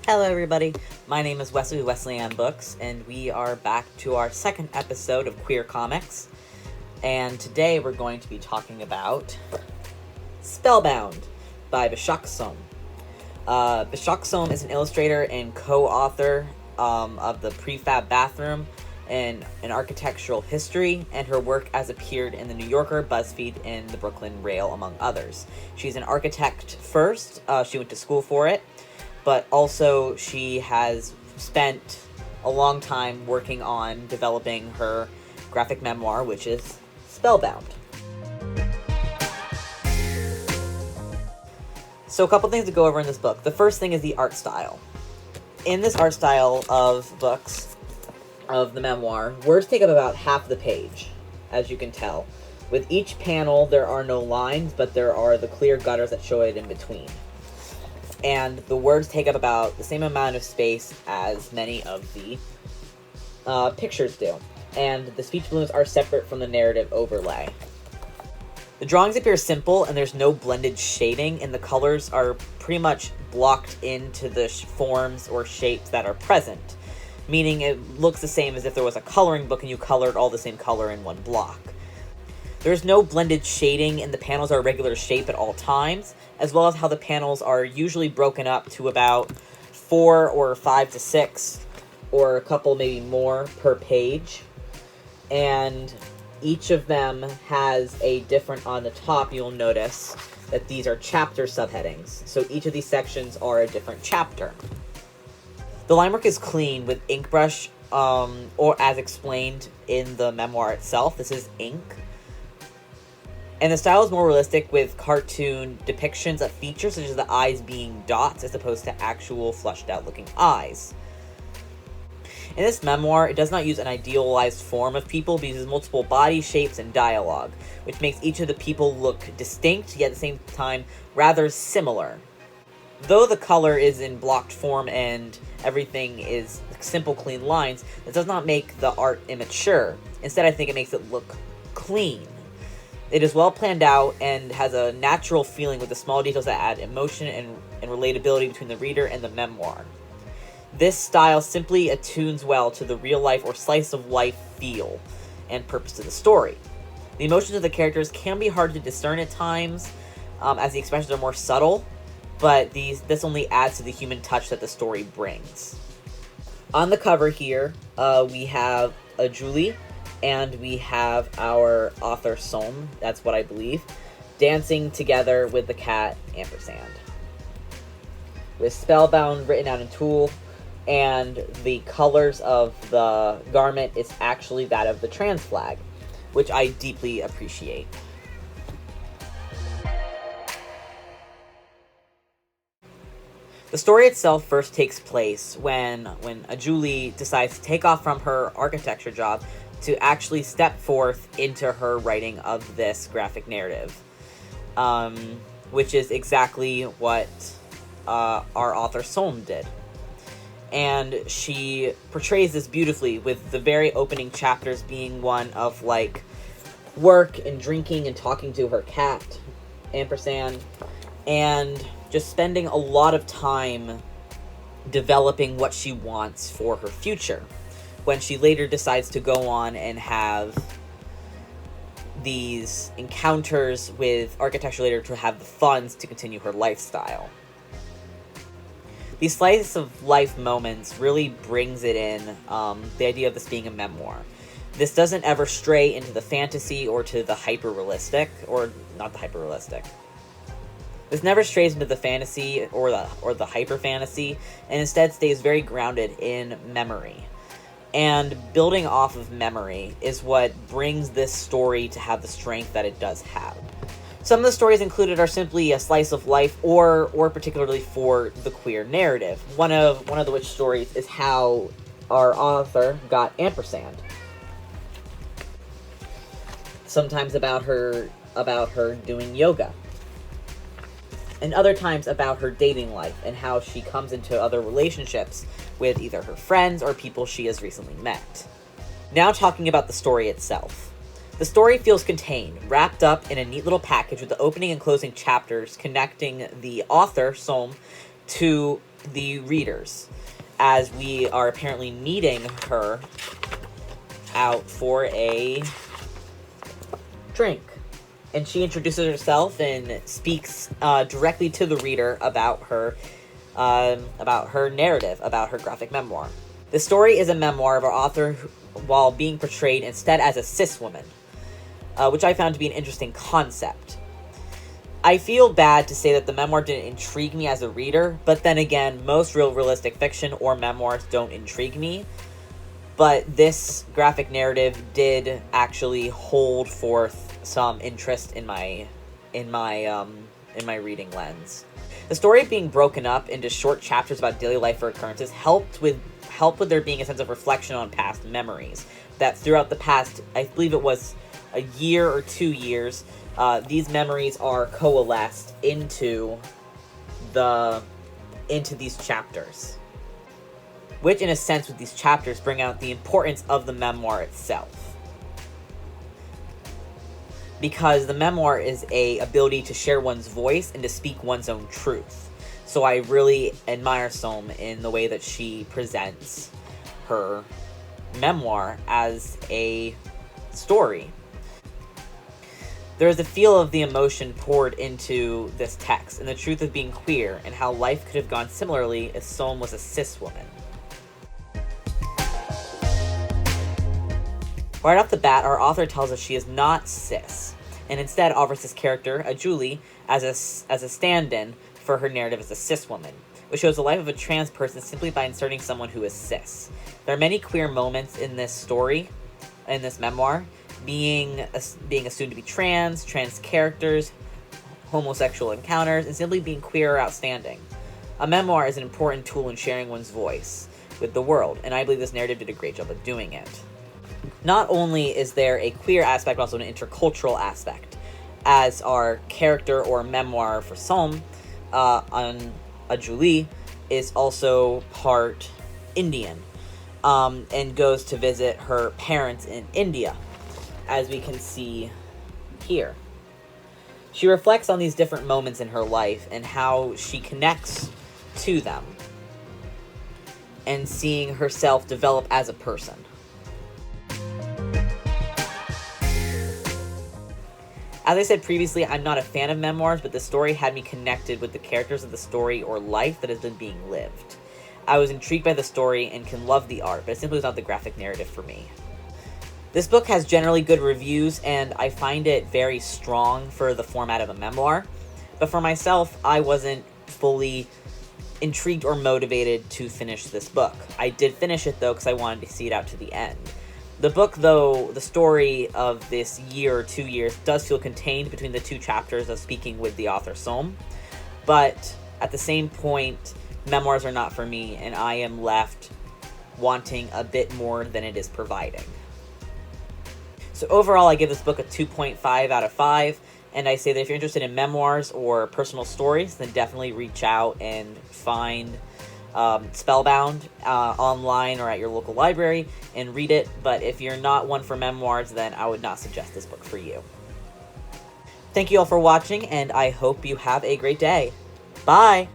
Hello everybody, my name is Wesley with Wesleyan Books, and we are back to our second episode of Queer Comics. And today we're going to be talking about Spellbound by Bishakh Som. Bishakh Som is an illustrator and co-author of the Prefab Bathroom and an architectural history, and her work has appeared in the New Yorker, BuzzFeed, and the Brooklyn Rail, among others. She's an architect first, she went to school for it, but also she has spent a long time working on developing her graphic memoir, which is Spellbound. So a couple things to go over in this book. The first thing is the art style. In this art style of books, of the memoir, words take up about half the page, as you can tell. With each panel, there are no lines, but there are the clear gutters that show it in between. And the words take up about the same amount of space as many of the pictures do. And the speech balloons are separate from the narrative overlay. The drawings appear simple, and there's no blended shading, and the colors are pretty much blocked into the forms or shapes that are present. Meaning it looks the same as if there was a coloring book and you colored all the same color in one block. There's no blended shading, and the panels are regular shape at all times, as well as how the panels are usually broken up to about 4 or 5 to 6, or a couple maybe more per page. And each of them has a different, on the top you'll notice that these are chapter subheadings. So each of these sections are a different chapter. The line work is clean with ink brush, or as explained in the memoir itself, this is ink. And the style is more realistic with cartoon depictions of features such as the eyes being dots as opposed to actual fleshed out looking eyes. In this memoir, it does not use an idealized form of people, but uses multiple body shapes and dialogue, which makes each of the people look distinct, yet at the same time rather similar. Though the color is in blocked form and everything is simple, clean lines, it does not make the art immature. Instead, I think it makes it look clean. It is well planned out and has a natural feeling with the small details that add emotion and relatability between the reader and the memoir. This style simply attunes well to the real-life or slice-of-life feel and purpose of the story. The emotions of the characters can be hard to discern at times, as the expressions are more subtle, but this only adds to the human touch that the story brings. On the cover here, we have a Julie, and we have our author Som, that's what I believe, dancing together with the cat Ampersand. With Spellbound written out in tulle, and the colors of the garment is actually that of the trans flag, which I deeply appreciate. The story itself first takes place when Julie decides to take off from her architecture job to actually step forth into her writing of this graphic narrative, which is exactly what our author Som did. And she portrays this beautifully, with the very opening chapters being one of, like, work and drinking and talking to her cat, Ampersand, and just spending a lot of time developing what she wants for her future, when she later decides to go on and have these encounters with architecture later to have the funds to continue her lifestyle. These slice of life moments really brings it in, the idea of this being a memoir. This doesn't ever stray into the fantasy or to the hyper-realistic, or not the hyper-realistic. This never strays into the fantasy or the hyper-fantasy, and instead stays very grounded in memory. And building off of memory is what brings this story to have the strength that it does have. Some of the stories included are simply a slice of life, or particularly for the queer narrative. One of the which stories is how our author got Ampersand. Sometimes about her doing yoga. And other times about her dating life and how she comes into other relationships with either her friends or people she has recently met. Now talking about the story itself. The story feels contained, wrapped up in a neat little package with the opening and closing chapters connecting the author, Som, to the readers, as we are apparently meeting her out for a drink. And she introduces herself and speaks directly to the reader about her narrative, about her graphic memoir. The story is a memoir of our author while being portrayed instead as a cis woman, which I found to be an interesting concept. I feel bad to say that the memoir didn't intrigue me as a reader, but then again, most realistic fiction or memoirs don't intrigue me. But this graphic narrative did actually hold forth some interest in my reading lens. The story being broken up into short chapters about daily life or occurrences helped with there being a sense of reflection on past memories. That throughout the past, I believe it was a year or 2 years, these memories are coalesced into these chapters. Which, in a sense, with these chapters, bring out the importance of the memoir itself. Because the memoir is a ability to share one's voice and to speak one's own truth. So I really admire Som in the way that she presents her memoir as a story. There is a feel of the emotion poured into this text, and the truth of being queer, and how life could have gone similarly if Som was a cis woman. Right off the bat, our author tells us she is not cis, and instead offers this character, a Julie, as a stand-in for her narrative as a cis woman, which shows the life of a trans person simply by inserting someone who is cis. There are many queer moments in this story, in this memoir, being assumed to be trans characters, homosexual encounters, and simply being queer or outstanding. A memoir is an important tool in sharing one's voice with the world, and I believe this narrative did a great job of doing it. Not only is there a queer aspect, but also an intercultural aspect, as our character or memoir for Som, on a Julie, is also part Indian, and goes to visit her parents in India, as we can see here. She reflects on these different moments in her life and how she connects to them, and seeing herself develop as a person. As I said previously, I'm not a fan of memoirs, but the story had me connected with the characters of the story or life that has been being lived. I was intrigued by the story and can love the art, but it simply was not the graphic narrative for me. This book has generally good reviews, and I find it very strong for the format of a memoir. But for myself, I wasn't fully intrigued or motivated to finish this book. I did finish it, though, because I wanted to see it out to the end. The book, though, the story of this year or 2 years, does feel contained between the 2 chapters of speaking with the author Som. But at the same point, memoirs are not for me, and I am left wanting a bit more than it is providing. So overall, I give this book a 2.5 out of 5, and I say that if you're interested in memoirs or personal stories, then definitely reach out and find Spellbound online or at your local library and read it. But if you're not one for memoirs, then I would not suggest this book for you. Thank you all for watching, and I hope you have a great day. Bye!